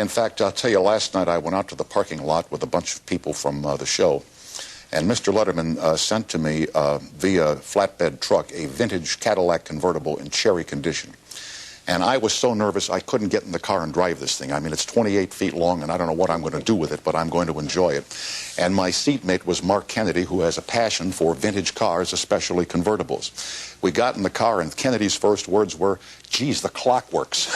In fact, I'll tell you, last night I went out to the parking lot with a bunch of people from the show, and Mr. Letterman sent to me via flatbed truck a vintage Cadillac convertible in cherry condition. And I was so nervous I couldn't get in the car and drive this thing. I mean, it's 28 feet long, and I don't know what I'm going to do with it, but I'm going to enjoy it. And my seatmate was Mark Kennedy, who has a passion for vintage cars, especially convertibles. We got in the car, and Kennedy's first words were, "Geez, the clock works."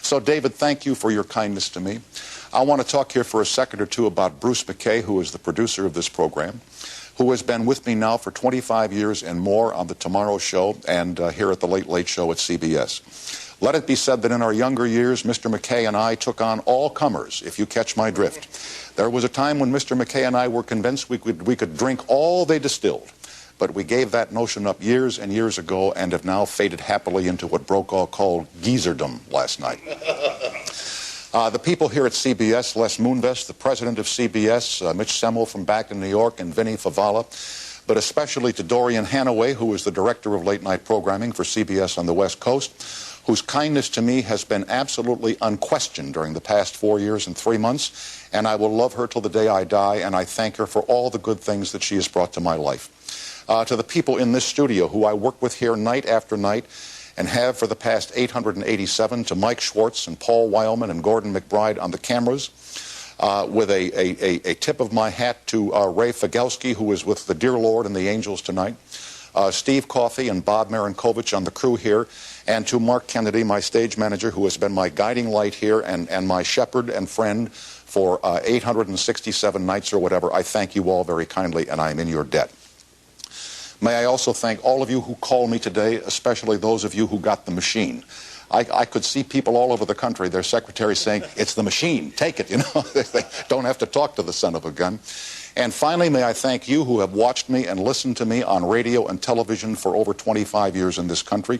So, David, thank you for your kindness to me. I want to talk here for a second or two about Bruce McKay, who is the producer of this program, who has been with me now for 25 years and more on The Tomorrow Show and here at the Late Late Show at CBS. Let it be said that in our younger years, Mr. McKay and I took on all comers, if you catch my drift. There was a time when Mr. McKay and I were convinced we could drink all they distilled. But we gave that notion up years and years ago and have now faded happily into what Brokaw called geezerdom last night. The people here at CBS, Les Moonves, the president of CBS, Mitch Semmel from back in New York, and Vinny Favala, but especially to Dorian Hanaway, who is the director of late-night programming for CBS on the West Coast, whose kindness to me has been absolutely unquestioned during the past 4 years and 3 months, and I will love her till the day I die, and I thank her for all the good things that she has brought to my life. To the people in this studio who I work with here night after night, and have for the past 887, to Mike Schwartz and Paul Weilman and Gordon McBride on the cameras, with a tip of my hat to Ray Figelski, who is with the Dear Lord and the Angels tonight, Steve Coffey and Bob Marinkovich on the crew here, and to Mark Kennedy, my stage manager, who has been my guiding light here and my shepherd and friend for 867 nights or whatever. I thank you all very kindly, and I am in your debt. May I also thank all of you who called me today, especially those of you who got the machine. I could see people all over the country, their secretaries saying, "It's the machine, take it," you know. They don't have to talk to the son of a gun. And finally, may I thank you who have watched me and listened to me on radio and television for over 25 years in this country.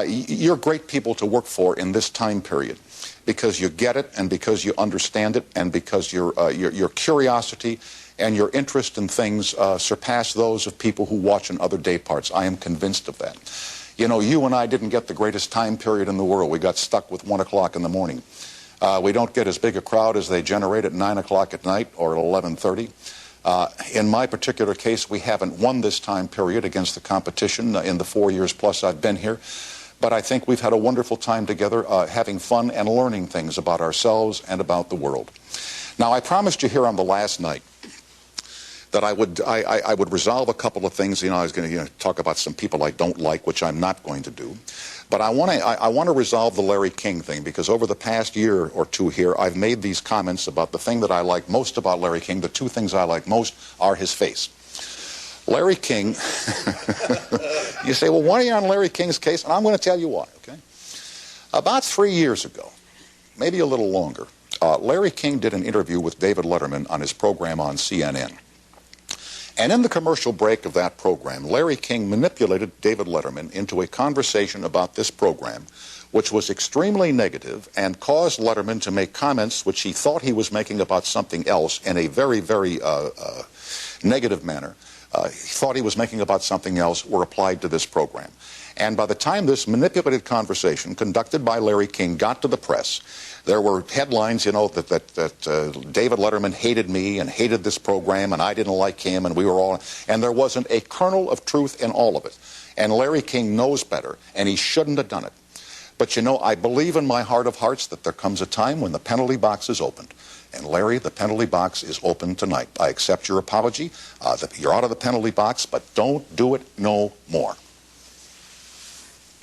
You're great people to work for in this time period because you get it and because you understand it and because your curiosity and your interest in things surpass those of people who watch in other day parts. I am convinced of that. You know, you and I didn't get the greatest time period in the world. We got stuck with 1 o'clock in the morning. We don't get as big a crowd as they generate at 9 o'clock at night or at 11:30. In my particular case, we haven't won this time period against the competition in the 4 years plus I've been here. But I think we've had a wonderful time together, having fun and learning things about ourselves and about the world. Now, I promised you here on the last night that I would resolve a couple of things. You know, I was going to talk about some people I don't like, which I'm not going to do. But I want to resolve the Larry King thing, because over the past year or two here, I've made these comments about the thing that I like most about Larry King. The two things I like most are his face. Larry King, you say, well, why are you on Larry King's case? And I'm going to tell you why, okay? About 3 years ago, maybe a little longer, Larry King did an interview with David Letterman on his program on CNN. And in the commercial break of that program, Larry King manipulated David Letterman into a conversation about this program, which was extremely negative and caused Letterman to make comments which he thought he was making about something else in a very, very negative manner. He thought he was making about something else were applied to this program. And by the time this manipulated conversation conducted by Larry King got to the press, there were headlines, you know, that David Letterman hated me and hated this program and I didn't like him and we were all... And there wasn't a kernel of truth in all of it. And Larry King knows better and he shouldn't have done it. But, you know, I believe in my heart of hearts that there comes a time when the penalty box is opened. And, Larry, the penalty box is open tonight. I accept your apology. You're out of the penalty box, but don't do it no more.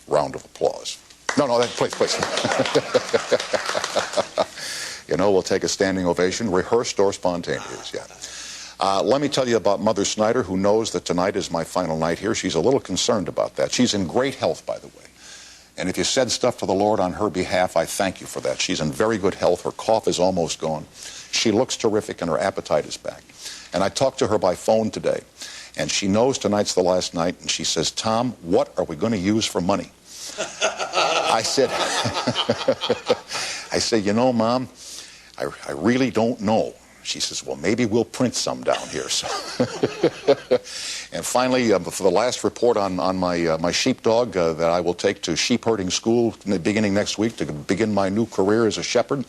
Round of applause. No, please. You know, we'll take a standing ovation, rehearsed or spontaneous, yeah. Let me tell you about Mother Snyder, who knows that tonight is my final night here. She's a little concerned about that. She's in great health, by the way. And if you said stuff to the Lord on her behalf, I thank you for that. She's in very good health. Her cough is almost gone. She looks terrific, and her appetite is back. And I talked to her by phone today, and she knows tonight's the last night, and she says, Tom, what are we going to use for money? I said, you know, Mom, I really don't know. She says, well, maybe we'll print some down here. So and finally, for the last report on my sheepdog that I will take to sheep herding school beginning next week to begin my new career as a shepherd,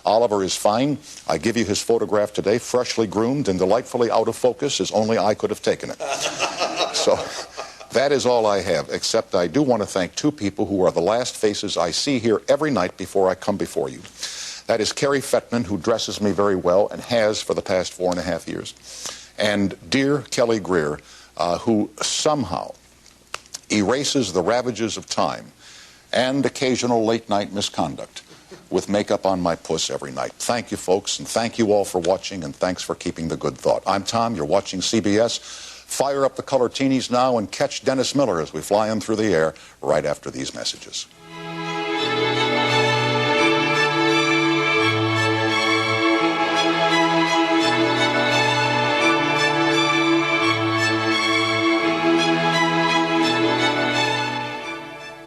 Oliver is fine. I give you his photograph today, freshly groomed and delightfully out of focus as only I could have taken it. So that is all I have, except I do want to thank two people who are the last faces I see here every night before I come before you. That is Carrie Fettman, who dresses me very well and has for the past 4.5 years. And dear Kelly Greer, who somehow erases the ravages of time and occasional late-night misconduct with makeup on my puss every night. Thank you, folks, and thank you all for watching, and thanks for keeping the good thought. I'm Tom. You're watching CBS. Fire up the color teenies now and catch Dennis Miller as we fly him through the air right after these messages.